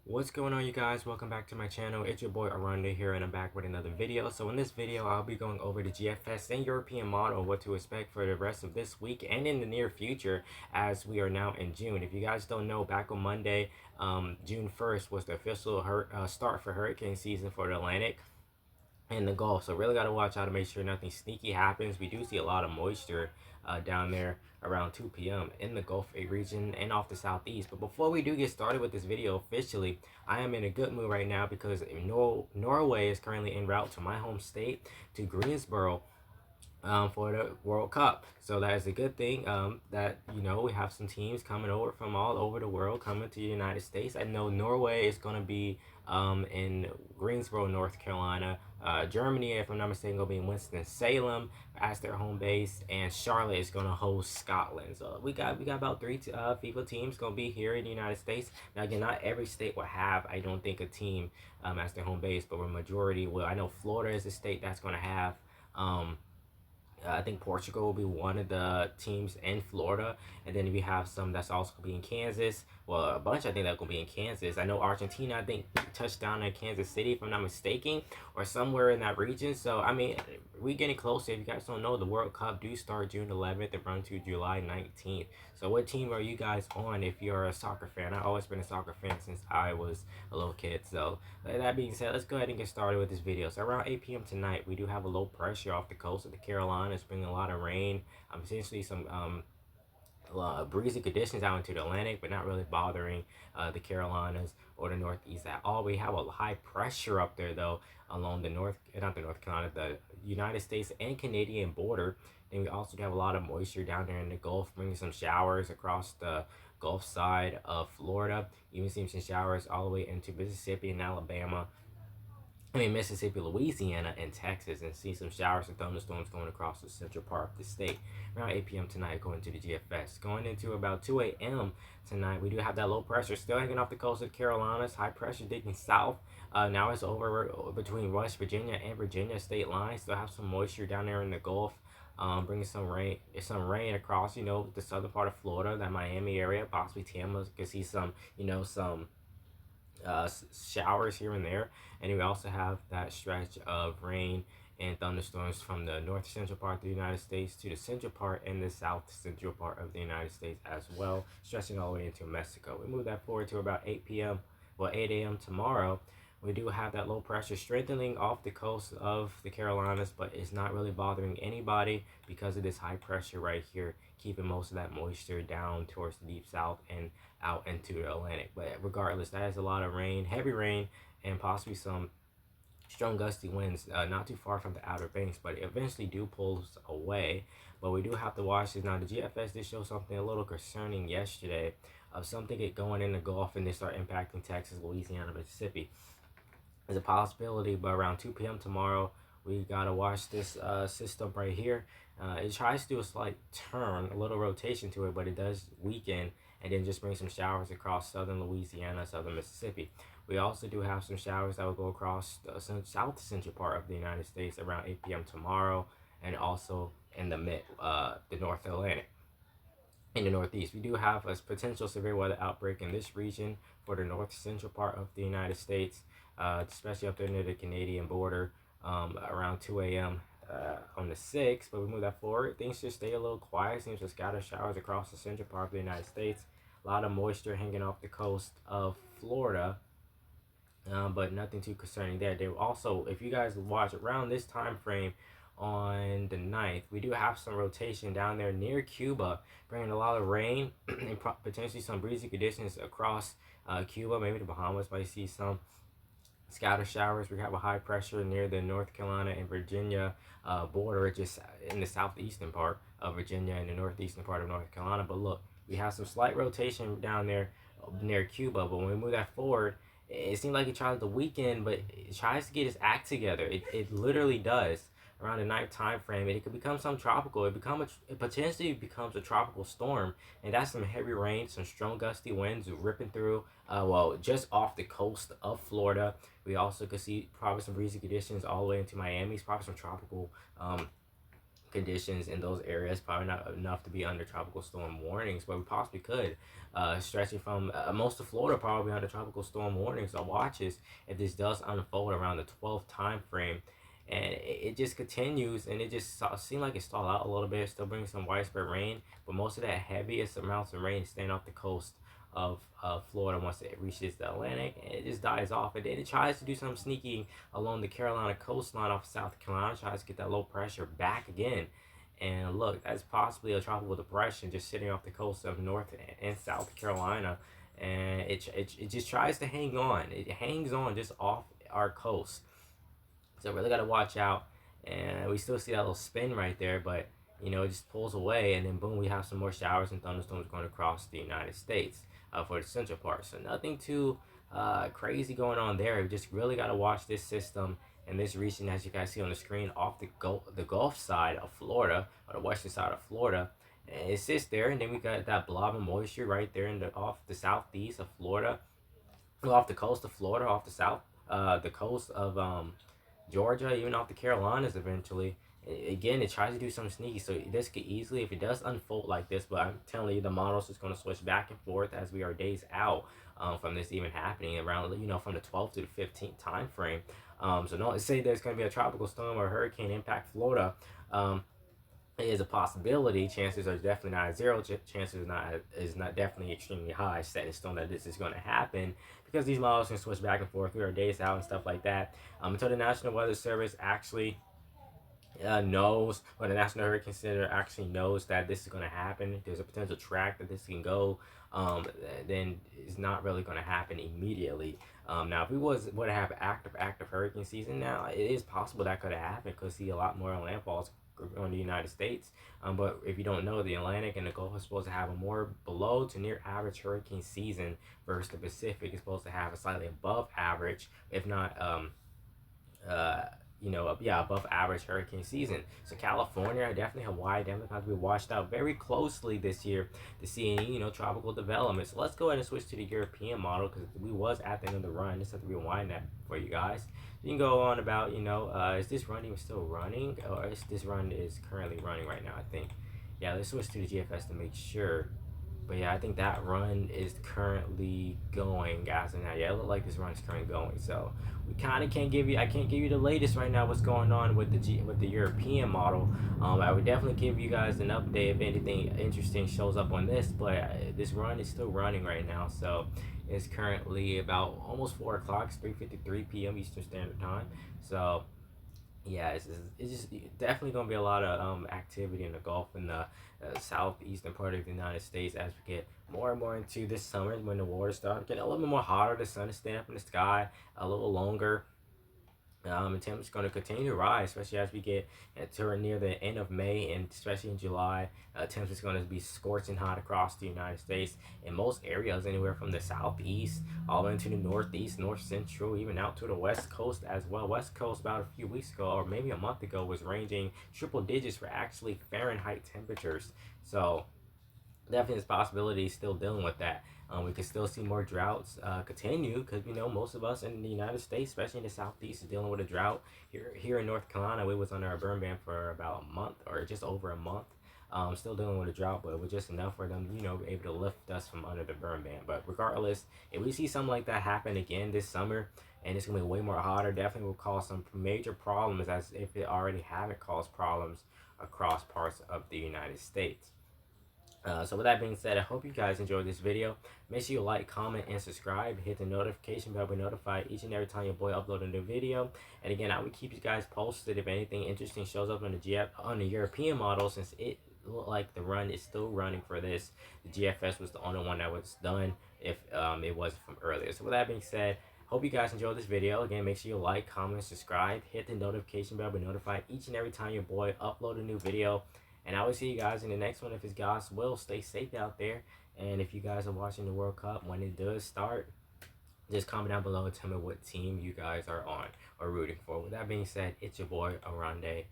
What's going on, you guys? Welcome back to my channel. It's your boy Aranda here, and I'm back with another video. So in this video, I'll be going over the GFS and European model, what to expect for the rest of this week and in the near future, as we are now in June. If you guys don't know, back on Monday, June 1st was the official start for hurricane season for the Atlantic and the Gulf. So really got to watch out to make sure nothing sneaky happens. We do see a lot of moisture down there around 2 p.m. in the Gulf region and off the southeast. But before we do get started with this video officially, I am in a good mood right now because Norway is currently en route to my home state, to Greensboro, for the World Cup. So that is a good thing, that, we have some teams coming over from all over the world coming to the United States. I know Norway is going to be in Greensboro, North Carolina. Germany, if I'm not mistaken, will be in Winston-Salem as their home base, and Charlotte is going to host Scotland. So we got about three FIFA teams going to be here in the United States. Now again, not every state will have, I don't think, a team as their home base, but a majority will. I know Florida is a state that's going to have. I think Portugal will be one of the teams in Florida, and then we have some that's also going to be in Kansas. Well, a bunch I think that will be in Kansas. I know Argentina, I think, touched down in Kansas City, if I'm not mistaken, or somewhere in that region. So I mean, we're getting closer. If you guys don't know, the World Cup do start June 11th and run to July 19th. So what team are you guys on if you're a soccer fan? I've always been a soccer fan since I was a little kid. So that being said, let's go ahead and get started with this video. So around 8 p.m. tonight, we do have a low pressure off the coast of the Carolinas, bringing a lot of rain. Essentially some breezy conditions out into the Atlantic, but not really bothering the Carolinas or the Northeast at all. We have a high pressure up there though along the not the North Carolina, the United States and Canadian border. Then we also have a lot of moisture down there in the Gulf, bringing some showers across the Gulf side of Florida. Even seeing some showers all the way into Mississippi and Alabama. Mississippi, Louisiana, and Texas, and see some showers and thunderstorms going across the central part of the state. Around 8 p.m. tonight, going to the GFS. Going into about 2 a.m. tonight, we do have that low pressure still hanging off the coast of the Carolinas. High pressure digging south. Now it's over between West Virginia and Virginia state lines. Still have some moisture down there in the Gulf. Bringing some rain across, the southern part of Florida, that Miami area, possibly Tampa. Could see some, some showers here and there, and we also have that stretch of rain and thunderstorms from the north central part of the United States to the central part and the south central part of the United States as well, stretching all the way into Mexico. We move that forward to about 8 p.m. well 8 a.m. tomorrow. We do have that low pressure strengthening off the coast of the Carolinas, but it's not really bothering anybody because of this high pressure right here, keeping most of that moisture down towards the deep south and out into the Atlantic. But regardless, that is a lot of rain, heavy rain, and possibly some strong gusty winds not too far from the Outer Banks, but it eventually do pull away. But we do have to watch this. Now the GFS did show something a little concerning yesterday of something going in the Gulf, and they start impacting Texas, Louisiana, Mississippi. There's a possibility, but around 2 p.m. tomorrow, we gotta watch this system right here. It tries to do a slight turn, a little rotation to it, but it does weaken and then just bring some showers across southern Louisiana, southern Mississippi. We also do have some showers that will go across the south central part of the United States around 8 p.m. tomorrow, and also in the the North Atlantic. In the Northeast, we do have a potential severe weather outbreak in this region for the north central part of the United States, especially up there near the Canadian border, around 2 a.m. On the 6th. But we move that forward, things just stay a little quiet. Seems to scatter showers across the central part of the United States. A lot of moisture hanging off the coast of Florida, but nothing too concerning there. They also, if you guys watch around this time frame on the 9th, we do have some rotation down there near Cuba, bringing a lot of rain and potentially some breezy conditions across Cuba. Maybe the Bahamas might see some scatter showers. We have a high pressure near the North Carolina and Virginia border, just in the southeastern part of Virginia and the northeastern part of North Carolina. But look, we have some slight rotation down there near Cuba, but when we move that forward, it seems like it tries to weaken, but it tries to get its act together. It literally does around the night time frame, and it could become some tropical. It potentially becomes a tropical storm, and that's some heavy rain, some strong gusty winds ripping through. Just off the coast of Florida. We also could see probably some breezy conditions all the way into Miami. It's probably some tropical conditions in those areas, probably not enough to be under tropical storm warnings, but we possibly could. Stretching from most of Florida, probably under tropical storm warnings or watches if this does unfold around the 12th time frame. And it just continues, and it just seemed like it stalled out a little bit. Still brings some widespread rain, but most of that heaviest amounts of rain staying off the coast of Florida once it reaches the Atlantic, and it just dies off. And then it tries to do some sneaky along the Carolina coastline off South Carolina, tries to get that low pressure back again. And look, that's possibly a tropical depression just sitting off the coast of North and South Carolina. And it just tries to hang on. It hangs on just off our coast. So really got to watch out. And we still see that little spin right there, but it just pulls away, and then boom, we have some more showers and thunderstorms going across the United States for the central part. So nothing too crazy going on there. We just really got to watch this system and this region, as you guys see on the screen, off the Gulf side of Florida, or the western side of Florida. And it sits there, and then we got that blob of moisture right there off the southeast of Florida, off the coast of Florida, off the coast of Georgia, even off the Carolinas eventually. Again, it tries to do something sneaky, so this could easily, if it does unfold like this, but I'm telling you, the model's just going to switch back and forth as we are days out from this even happening, around, from the 12th to the 15th time frame. So don't say there's going to be a tropical storm or hurricane impact Florida. It is a possibility. Chances are definitely not zero. Chances is not definitely extremely high, set in stone, that this is going to happen, because these models can switch back and forth. We are days out and stuff like that. Until the National Weather Service actually knows, or the National Hurricane Center actually knows that this is going to happen, there's a potential track that this can go, then it's not really going to happen immediately. Now, if we would have active hurricane season now, it is possible that could have happened. Could see a lot more landfalls on the United States. But if you don't know, the Atlantic and the Gulf is supposed to have a more below to near average hurricane season, versus the Pacific is supposed to have a slightly above average, if not above average hurricane season. So California, definitely Hawaii, definitely have to be watched out very closely this year to see any, tropical development. So let's go ahead and switch to the European model, because we was at the end of the run. Just have to rewind that for you guys. You can go on about, is this run even still running, or is this run is currently running right now, I think. Yeah, let's switch to the GFS to make sure. But yeah, I think that run is currently going, guys. And yeah, it looks like this run is currently going. So we kind of can't give you, I can't give you the latest right now, what's going on with the European model. I would definitely give you guys an update if anything interesting shows up on this. But this run is still running right now. So it's currently about almost 4 o'clock. It's 3:53 p.m. Eastern Standard Time. So yeah, it's just definitely going to be a lot of activity in the Gulf and the southeastern part of the United States as we get more and more into this summer, when the water starts getting a little bit more hotter, the sun is staying up in the sky a little longer. And temperatures going to continue to rise, especially as we get to near the end of May, and especially in July. Temperatures going to be scorching hot across the United States in most areas, anywhere from the southeast all the way into the northeast, north central, even out to the west coast as well. West coast, about a few weeks ago, or maybe a month ago, was ranging triple digits for actually Fahrenheit temperatures. So definitely this possibility is still dealing with that. We could still see more droughts continue, because most of us in the United States, especially in the southeast, is dealing with a drought. Here in North Carolina, we was under a burn ban for about a month, or just over a month. Still dealing with a drought, but it was just enough for them, able to lift us from under the burn ban. But regardless, if we see something like that happen again this summer, and it's gonna be way more hotter, definitely will cause some major problems, as if it already haven't caused problems across parts of the United States. So with that being said, I hope you guys enjoyed this video. Make sure you like, comment, and subscribe. Hit the notification bell to be notified each and every time your boy uploads a new video. And again, I will keep you guys posted if anything interesting shows up on the European model, since it looked like the run is still running for this. The GFS was the only one that was done, if it wasn't from earlier. So with that being said, hope you guys enjoyed this video. Again, make sure you like, comment, subscribe, hit the notification bell to be notified each and every time your boy uploads a new video. And I will see you guys in the next one, if it's God's will. Stay safe out there. And if you guys are watching the World Cup, when it does start, just comment down below and tell me what team you guys are on or rooting for. With that being said, it's your boy, Aronde.